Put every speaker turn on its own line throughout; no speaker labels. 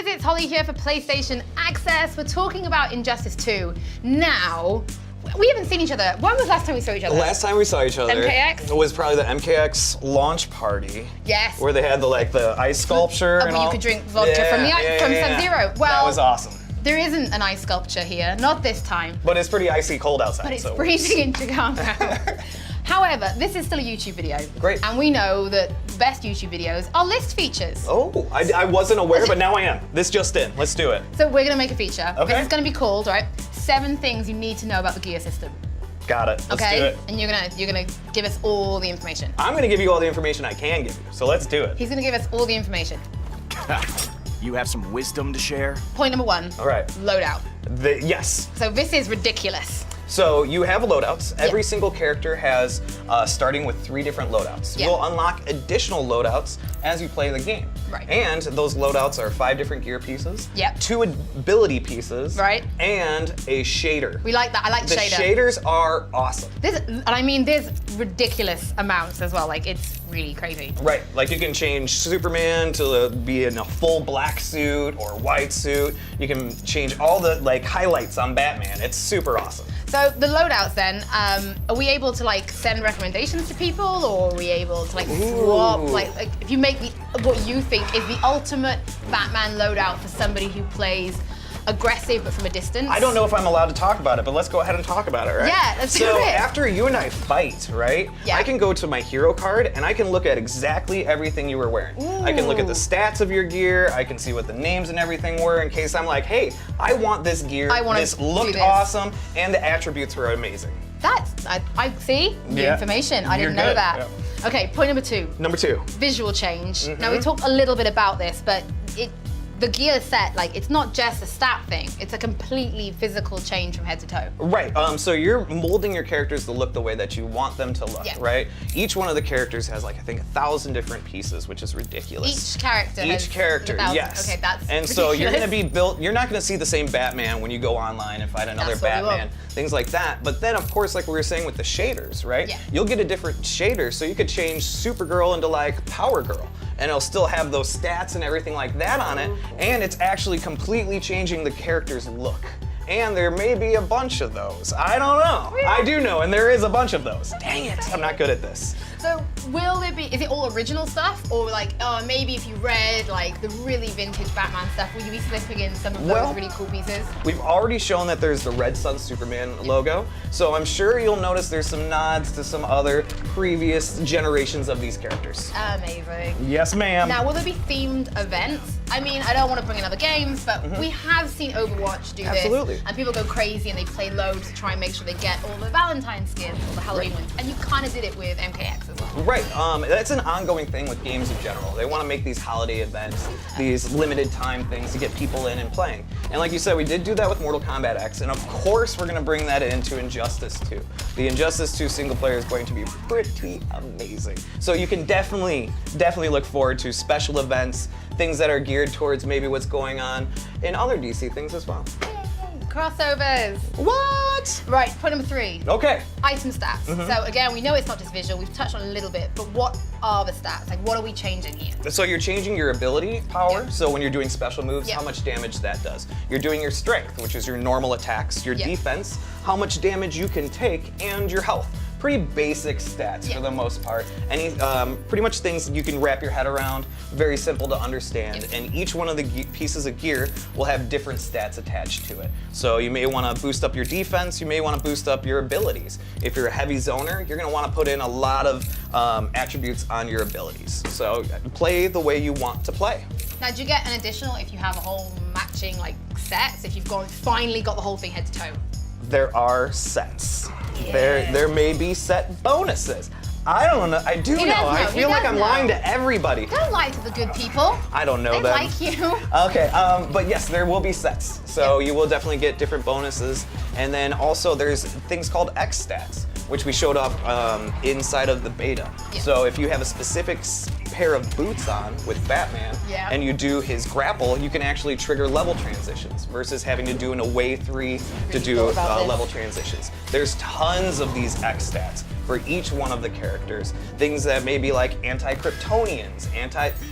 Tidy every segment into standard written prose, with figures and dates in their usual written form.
guys, it's Holly here for PlayStation Access. We're talking about Injustice 2. Now, we haven't seen each other. When was the last time we saw each other?
The last time we saw each other
MKX?
was probably the MKX launch party.
Yes.
Where they had the ice sculpture and
where
all.
you could drink vodka from Sub-Zero. Well,
that was awesome.
There isn't an ice sculpture here, not this time.
But it's pretty icy cold outside.
But it's
so
freezing in Chicago. However, this is still a YouTube video.
Great.
And we know that the best YouTube videos are list features.
Oh, I wasn't aware, but now I am. This just in. Let's do it.
So we're gonna make a feature.
Okay.
This is gonna be called, right, 7 things you need to know about the gear system.
Got it. Let's
Okay?
do it.
And you're gonna give us all the information.
I'm gonna give you all the information I can give you, so let's do it.
He's gonna give us all the information.
You have some wisdom to share?
Point number 1.
All right.
Loadout.
Yes.
So this is ridiculous.
So you have loadouts.
Yeah.
Every single character has, starting with 3 different loadouts.
Yeah.
You'll unlock additional loadouts as you play the game.
Right.
And those loadouts are 5 different gear pieces,
Yep.
2 ability pieces,
Right.
and a shader.
We like that. I like the
The
shader.
shaders are awesome.
And I mean, there's ridiculous amounts as well. Like, it's really crazy.
Right, like you can change Superman to be in a full black suit or white suit. You can change all the highlights on Batman. It's super awesome.
So the loadouts then, are we able to send recommendations to people, or are we able to swap?
Ooh.
If you make what you think is the ultimate Batman loadout for somebody who plays aggressive but from a distance.
I don't know if I'm allowed to talk about it, but let's go ahead and talk about it, right?
Yeah, let's do
So
it.
after you and I fight, right?
Yeah.
I can go to my hero card and I can look at exactly everything you were wearing. I can look at the stats of your gear. I can see what the names and everything were in case I'm like, hey, I want this gear.
I wanna
this
do
looked
this.
awesome, and the attributes were amazing.
I see the
Yeah.
information. I didn't
You're
know
good,
that.
yeah.
Okay, point number 2.
Number 2.
Visual change. Now
Mm-hmm.
we talked a little bit about this, but the gear set, it's not just a stat thing. It's a completely physical change from head to toe.
Right, so you're molding your characters to look the way that you want them to look,
Yeah.
right? Each one of the characters has I think 1,000 different pieces, which is ridiculous.
Each character has
Each character,
1,000.
yes.
Okay, that's
And so you're
ridiculous.
gonna be built, you're not gonna see the same Batman when you go online and fight another
That's what we
Batman,
will.
things like that. But then of course, like we were saying with the shaders, right?
Yeah.
You'll get a different shader, so you could change Supergirl into Power Girl, and it'll still have those stats and everything like that on it, and it's actually completely changing the character's look. And there may be a bunch of those. I don't know. I do know, and there is a bunch of those. Dang it, I'm not good at this.
So will there be, is it all original stuff? Or maybe if you read the really vintage Batman stuff, will you be slipping in some of those
Well,
really cool pieces?
We've already shown that there's the Red Sun Superman logo, so I'm sure you'll notice there's some nods to some other previous generations of these characters.
Amazing.
Yes, ma'am.
Now, will there be themed events? I mean, I don't want to bring in other games, but we have seen Overwatch do
Absolutely.
this. And people go crazy and they play loads to try and make sure they get all the Valentine skins or the Halloween ones. And you kind of did it with MKX as well.
Right, that's an ongoing thing with games in general. They want to make these holiday events, these limited time things to get people in and playing. And like you said, we did do that with Mortal Kombat X, and of course we're going to bring that into Injustice 2. The Injustice 2 single player is going to be pretty amazing. So you can definitely look forward to special events, things that are geared towards maybe what's going on in other DC things as well.
Crossovers.
What?
Right, point number 3.
Okay.
Item stats. So again, we know it's not just visual. We've touched on it a little bit, but what are the stats? What are we changing here?
So you're changing your ability power,
Yeah.
so when you're doing special moves,
Yeah.
how much damage that does. You're doing your strength, which is your normal attacks, your
Yeah.
defense, how much damage you can take, and your health. Pretty basic stats
Yeah.
for the most part. Any pretty much things you can wrap your head around, very simple to understand.
Yeah.
And each one of the pieces of gear will have different stats attached to it. So you may want to boost up your defense, you may want to boost up your abilities. If you're a heavy zoner, you're going to want to put in a lot of attributes on your abilities. So play the way you want to play.
Now, do you get an additional if you have a whole matching sets? If you've finally got the whole thing head to toe?
There are sets.
Yeah.
There may be set bonuses. I don't know. I do
He
know.
does
I
know. He
feel like
does
I'm
know.
lying to everybody.
Don't lie to the good people.
I don't know
They
them.
like you.
Okay, but yes, there will be sets. So you will definitely get different bonuses. And then also there's things called X stats, which we showed up inside of the beta.
Yeah.
So if you have a specific pair of boots on with Batman,
Yeah.
and you do his grapple, you can actually trigger level transitions versus having to do an away 3 to
Really
do
cool about this.
level transitions. There's tons of these X stats. for each one of the characters. Things that may be like anti-Kryptonians,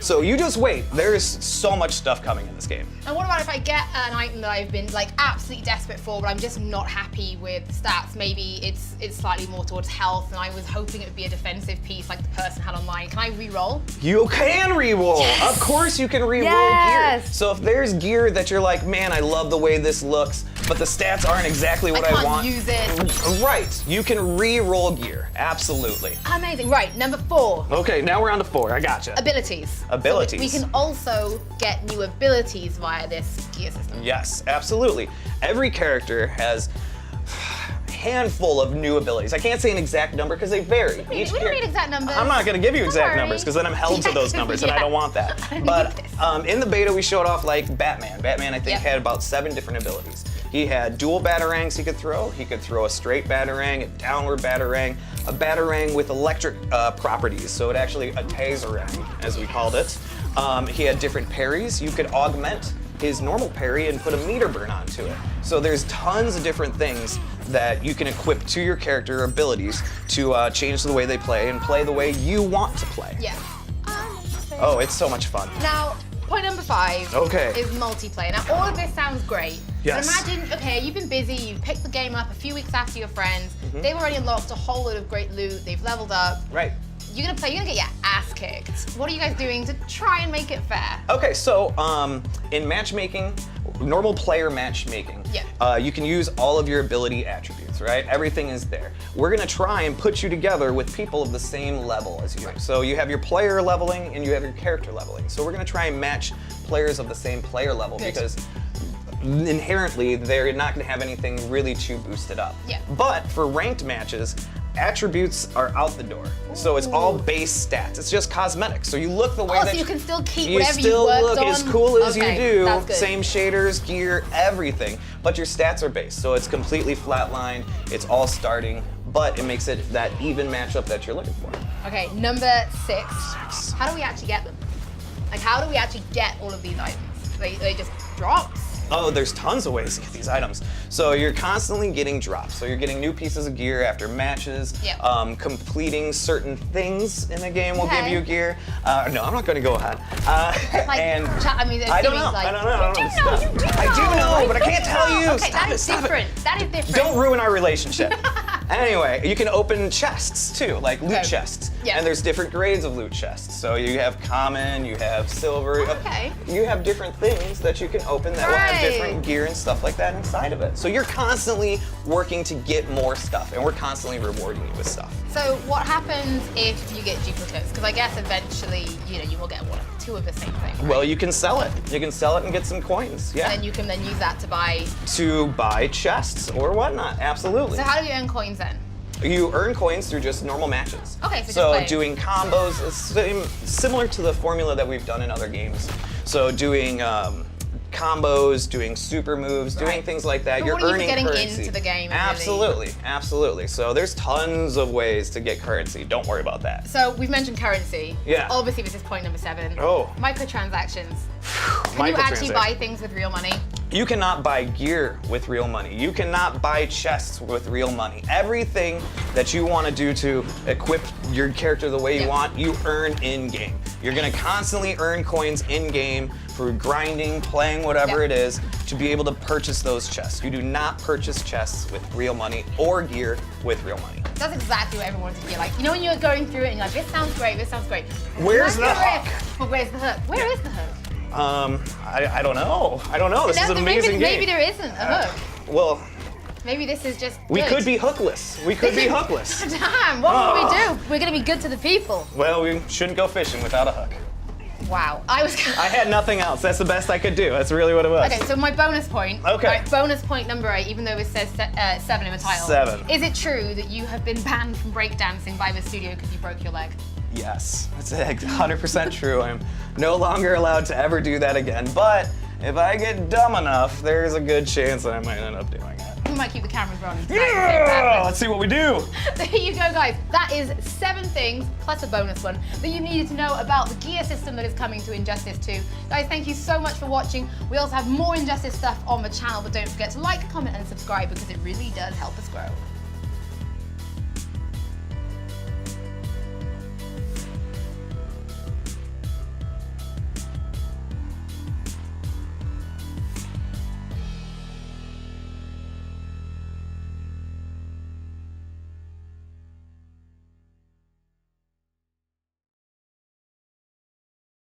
so you just wait. There's so much stuff coming in this game.
And what about if I get an item that I've been like absolutely desperate for, but I'm just not happy with the stats? Maybe it's slightly more towards health, and I was hoping it would be a defensive piece like the person had online. Can I re-roll?
You can re-roll.
Yes.
Of course you can re-roll
Yes.
gear. So if there's gear that you're like, man, I love the way this looks, but the stats aren't exactly what I
can't
want.
use it.
Right. You can re-roll gear. Absolutely.
Amazing. Right, number 4.
Okay, now we're on to 4. I gotcha.
Abilities.
Abilities.
So we can also get new abilities via this gear system.
Yes, absolutely. Every character has a handful of new abilities. I can't say an exact number because they vary.
We don't need exact numbers.
I'm not going to give you
Don't
exact
worry.
numbers because then I'm held to those numbers and I don't want that.
I need
But
this.
in the beta we showed off like Batman. Batman I think
Yep.
had about 7 different abilities. He had dual batarangs he could throw. He could throw a straight batarang, a downward batarang, a batarang with electric properties. So it actually a taserang, as we called it. He had different parries. You could augment his normal parry and put a meter burn onto it. So there's tons of different things that you can equip to your character abilities to change the way they play and play the way you want to play.
Yeah.
Oh, it's so much fun.
Now, point number 5
Okay.
is multiplayer. Now, all of this sounds great.
Yes.
But imagine, okay, you've been busy, you've picked the game up a few weeks after your friends, they've already unlocked a whole load of great loot, they've leveled up.
Right.
You're gonna get your ass kicked. What are you guys doing to try and make it fair?
Okay, so in matchmaking, normal player matchmaking,
Yeah.
you can use all of your ability attributes, right? Everything is there. We're gonna try and put you together with people of the same level as you. So you have your player leveling and you have your character leveling. So we're gonna try and match players of the same player level
Good.
because inherently they're not gonna have anything really too boosted up.
Yeah.
But for ranked matches, attributes are out the door. So it's all base stats. It's just cosmetics. So you look the way
Oh,
that
so you can still keep
you
whatever you
still
worked
look
on?
as cool as
Okay,
you do.
that's good.
Same shaders, gear, everything. But your stats are based. So it's completely flatlined. It's all starting, but it makes it that even matchup that you're looking for.
Okay, number 6. How do we actually get them? Like, how do we actually get all of these items? They just drops.
Oh, there's tons of ways to get these items. So you're constantly getting drops. So you're getting new pieces of gear after matches.
Yep.
Completing certain things in the game will give
Okay.
you gear. No, I'm not going to go ahead.
Like,
and
I mean,
I don't
Jimmy's
know.
like,
I don't know.
You do know.
I do know, but I can't tell you.
Okay,
Stop
that
it,
is
stop it.
different. That is different.
Don't ruin our relationship. Anyway, you can open chests too, like loot
Okay.
chests.
Yeah.
And there's different grades of loot chests. So you have common, you have silver.
Okay.
You have different things that you can open that will have
Right.
different gear and stuff like that inside of it. So you're constantly working to get more stuff, and we're constantly rewarding you with stuff.
So what happens if you get duplicates? Because I guess eventually, you will get 1 or 2 of the same thing. Right?
Well, you can sell it. You can sell it and get some coins. Yeah.
And you can then use that to buy.
To buy chests or whatnot. Absolutely.
So how do you earn coins then?
You earn coins through just normal matches.
Okay, so just
so
playing.
doing combos is similar to the formula that we've done in other games. So doing combos, doing super moves, doing
Right.
things like that.
But
You're
what are you
earning
getting
currency.
into the game, really?
Absolutely, absolutely. So there's tons of ways to get currency. Don't worry about that.
So we've mentioned currency.
Yeah.
Obviously, this is point number 7.
Oh.
Microtransactions. Can you actually
Microtransactions.
buy things with real money?
You cannot buy gear with real money. You cannot buy chests with real money. Everything that you want to do to equip your character the way you
Yeah.
want, you earn in-game. You're going to constantly earn coins in-game for grinding, playing whatever
Yeah.
it is, to be able to purchase those chests. You do not purchase chests with real money or gear with real money.
That's exactly what everyone wants to hear. Like, when you're going through it and you're like, this sounds great, this sounds great.
Where's the
That's
hook?
it. But where's the hook? Where is the hook?
I don't know. I don't know. This is an amazing
maybe
game.
there isn't a hook.
Well,
Maybe this is just
we
good.
could be hookless. We could be hookless.
Damn, what would we do? We're gonna be good to the people.
Well, we shouldn't go fishing without a hook.
Wow.
I had nothing else. That's the best I could do. That's really what it was.
Okay, so my bonus point.
Okay.
Right, bonus point number 8, even though it says 7 in the title.
7.
Is it true that you have been banned from breakdancing by the studio because you broke your leg?
Yes, that's 100% true. I'm no longer allowed to ever do that again. But if I get dumb enough, there's a good chance that I might end up doing it.
We might keep the cameras rolling.
Yeah! Let's see what we do.
There you go, guys. That is 7 things, plus a bonus one, that you needed to know about the gear system that is coming to Injustice 2. Guys, thank you so much for watching. We also have more Injustice stuff on the channel, but don't forget to like, comment, and subscribe because it really does help us grow.